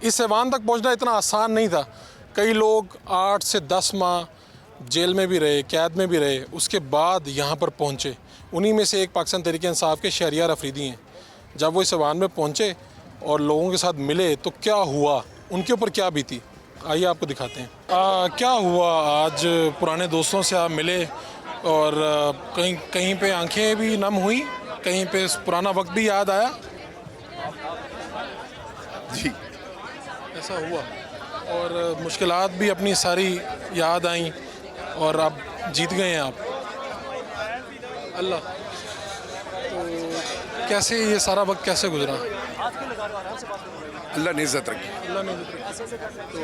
इस ऐवान तक पहुंचना इतना आसान नहीं था। कई लोग 8 से 10 माह जेल में भी रहे, कैद में भी रहे, उसके बाद यहाँ पर पहुँचे। उन्हीं में से एक पाकिस्तान तहरीक इंसाफ के शहरियार अफरीदी हैं। जब वो इस ऐवान में पहुँचे और लोगों के साथ मिले तो क्या हुआ, उनके ऊपर क्या बीती, आइए आपको दिखाते हैं। क्या हुआ आज? पुराने दोस्तों से आप मिले और कहीं कहीं पे आंखें भी नम हुई, कहीं पे पुराना वक्त भी याद आया? जी, ऐसा हुआ और मुश्किलात भी अपनी सारी याद आई और अब जीत गए हैं आप। अल्लाह, तो कैसे ये सारा वक्त कैसे गुजरा? अल्लाह ने इज़्ज़त रखी। अल्लाह ने। तो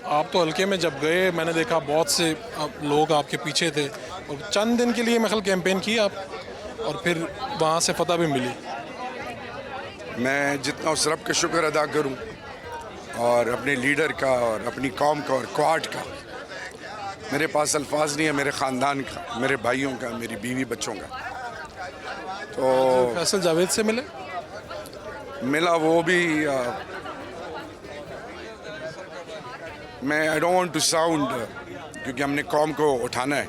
आप तो हल्के में जब गए, मैंने देखा बहुत से लोग आपके पीछे थे और चंद दिन के लिए मैं ख्याल कैंपेन की आप, और फिर वहाँ से फतह भी मिली। मैं जितना उस रब का शुक्र अदा करूं और अपने लीडर का और अपनी कौम का और क्वाड का, मेरे पास अल्फाज नहीं है। मेरे ख़ानदान का, मेरे भाइयों का, मेरी बीवी बच्चों का। तो फैसल जावेद से मिले? मिला वो भी। मैं I don't want to sound, क्योंकि हमने कौम को उठाना है,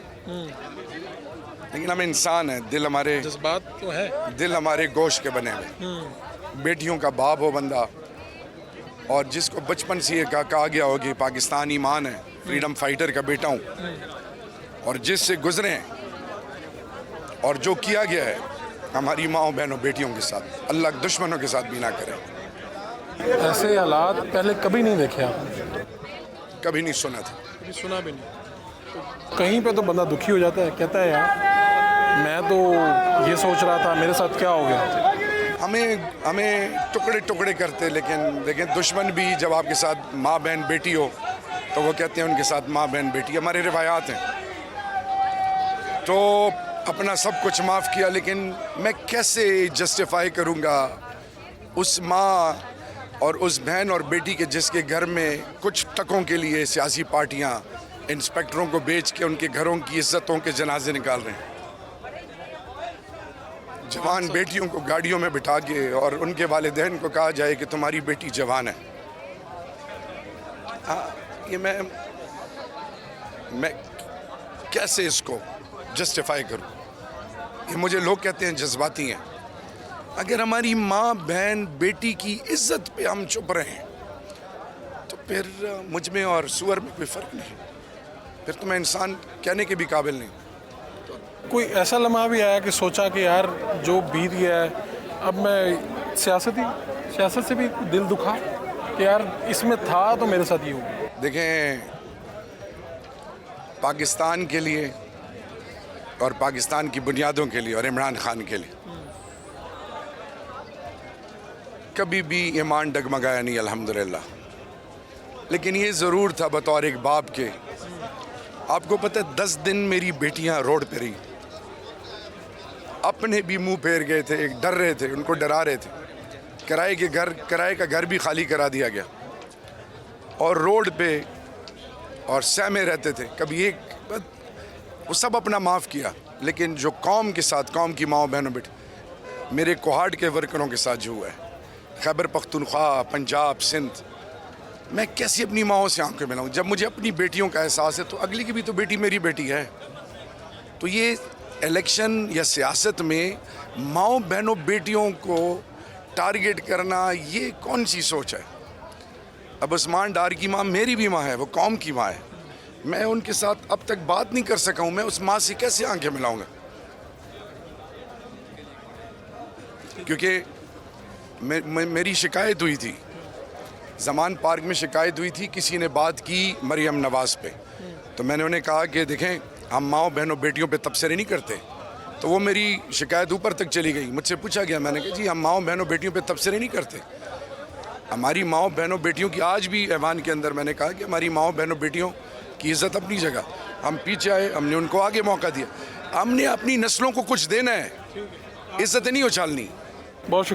लेकिन हम इंसान हैं। दिल हमारे जज्बात तो है, दिल हमारे गोश्त के बने हुए। बेटियों का बाप हो बंदा, और जिसको बचपन से ये कहा गया हो कि पाकिस्तान ईमान है, फ्रीडम फाइटर का बेटा हूँ, और जिससे गुजरे हैं और जो किया गया है हमारी माओ बहनों बेटियों के साथ, अल्लाह दुश्मनों के साथ भी ना करे। ऐसे हालात पहले कभी नहीं देखे आपने? कभी नहीं सुना था, कभी सुना भी नहीं। तो कहीं पे तो बंदा दुखी हो जाता है, कहता है यार मैं तो ये सोच रहा था, मेरे साथ क्या हो गया। हमें टुकड़े टुकड़े करते, लेकिन दुश्मन भी जब आपके साथ माँ बहन बेटी हो तो वो कहते हैं उनके साथ माँ बहन बेटी। हमारे रिवायात हैं। तो अपना सब कुछ माफ़ किया, लेकिन मैं कैसे जस्टिफाई करूँगा उस माँ और उस बहन और बेटी के जिसके घर में कुछ टकों के लिए सियासी पार्टियाँ इंस्पेक्टरों को बेच के उनके घरों की इज्जतों के जनाजे निकाल रहे हैं। जवान बेटियों को गाड़ियों में बिठा के और उनके वालिदैन को कहा जाए कि तुम्हारी बेटी जवान है। ये मैं कैसे इसको जस्टिफाई करूं? ये मुझे लोग कहते हैं जज्बाती हैं। अगर हमारी माँ बहन बेटी की इज्जत पे हम चुप रहे हैं तो फिर मुझ में और सुअर में कोई फ़र्क नहीं, फिर तो मैं इंसान कहने के भी काबिल नहीं। कोई ऐसा लम्हा भी आया कि सोचा कि यार जो बीत गया है, अब मैं सियासत से भी दिल दुखा कि यार इसमें था तो मेरे साथ ये हुआ? देखें, पाकिस्तान के लिए और पाकिस्तान की बुनियादों के लिए और इमरान खान के लिए कभी भी ईमान डगमगाया नहीं, अल्हम्दुलिल्लाह। लेकिन ये ज़रूर था बतौर एक बाप के, आपको पता है 10 दिन मेरी बेटियां रोड पे रही, अपने भी मुंह फेर गए थे, डर रहे थे, उनको डरा रहे थे। किराए का घर भी खाली करा दिया गया और रोड पे और सहमे रहते थे। कभी एक वो सब अपना माफ़ किया, लेकिन जो कौम के साथ, कौम की माओ बहनों बेटे, मेरे कोहाट के वर्करों के साथ जो हुआ है, खैबर पख्तूनख्वा, पंजाब, सिंध, मैं कैसे अपनी माओं से आंखें मिलाऊं? जब मुझे अपनी बेटियों का एहसास है तो अगली की भी तो बेटी मेरी बेटी है। तो ये इलेक्शन या सियासत में माओ बहनों बेटियों को टारगेट करना, ये कौन सी सोच है? अब उस्मान डार की माँ मेरी भी माँ है, वो कौम की माँ है। मैं उनके साथ अब तक बात नहीं कर सका हूँ, मैं उस माँ से कैसे आंखें मिलाऊंगा? क्योंकि मेरी शिकायत हुई थी, ज़मान पार्क में शिकायत हुई थी, किसी ने बात की मरियम नवाज़ पे, तो मैंने उन्हें कहा कि देखें, हम माओ बहनों बेटियों पे तबसरे नहीं करते। तो वो मेरी शिकायत ऊपर तक चली गई, मुझसे पूछा गया, मैंने कहा जी हम माओ बहनों बेटियों पे तबसरे नहीं करते। हमारी माओ बहनों बेटियों की आज भी ऐवान के अंदर मैंने कहा कि हमारी माओ बहनों बेटियों की इज़्ज़त अपनी जगह, हम पीछे आए, हमने उनको आगे मौका दिया। हमने अपनी नस्लों को कुछ देना है, इज़्ज़त नहीं उछालनी। बहुत शुक्रिया।